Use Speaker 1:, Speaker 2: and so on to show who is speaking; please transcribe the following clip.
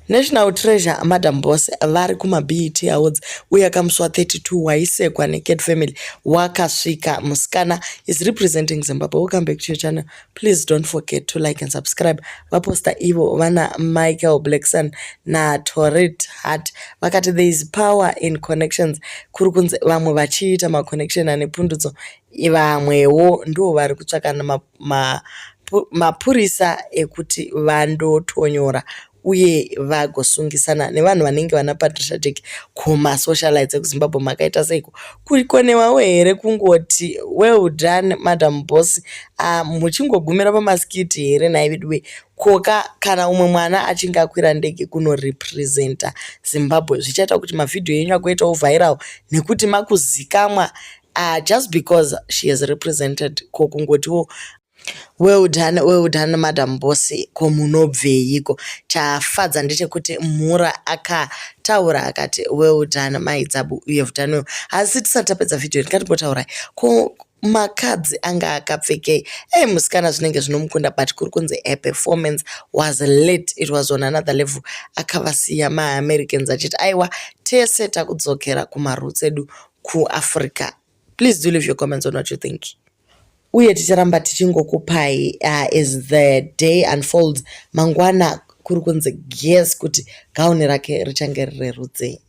Speaker 1: National Treasure Madam Boss vari kuma-BET Awards uye kamusi wa32 waisekwa neCat Family wakasvika. Musikana is representing Zimbabwe. Welcome back to your channel. Please don't forget to like and subscribe. Vaposta ivo vana Michael Blackson na Torit Hart vakati there is power in connections. Kuri kunzi vamwe vachiita maconnection ane pundutso, vamwewo ndo vari kutsvaka mapurisa ekuti vandotonyora uye vagosungisana nevanhu vanenge vana Patricia Jack kumasocialites ekuZimbabwe. Makaita seiko? Kurikonewawo here kungoti well done Madam Boss, muchingogumira pamaskiti here naividiwe koka kana umwe mwana achinge akwira ndege kunorepresenta Zimbabwe zvichaita kuti mavhidhiyo enyu agoitawo viral nekuti makuzikamwa just because she has represented kokungotiwo well done Madam Boss. Ko munobveiko? Chafadza ndechekuti Mura akataura akati well done Maidzabu, you have done well. Asi tisati tapedza vhidhiyo ndikatimbotaura ko makadzi anga akapfekei. Musikana zvinenge zvinomukunda but kuri kunzi a performance was late, it was on another level. Akavasiya maAmericans achiti aiwa tese takudzokera kumaroots edu kuAfrica. Please do leave your comments on what you think. Uye ticharamba tichingokupai as the day unfolds. Mangwana kuri kunzi guess kuti gauni rake richange rerudzi.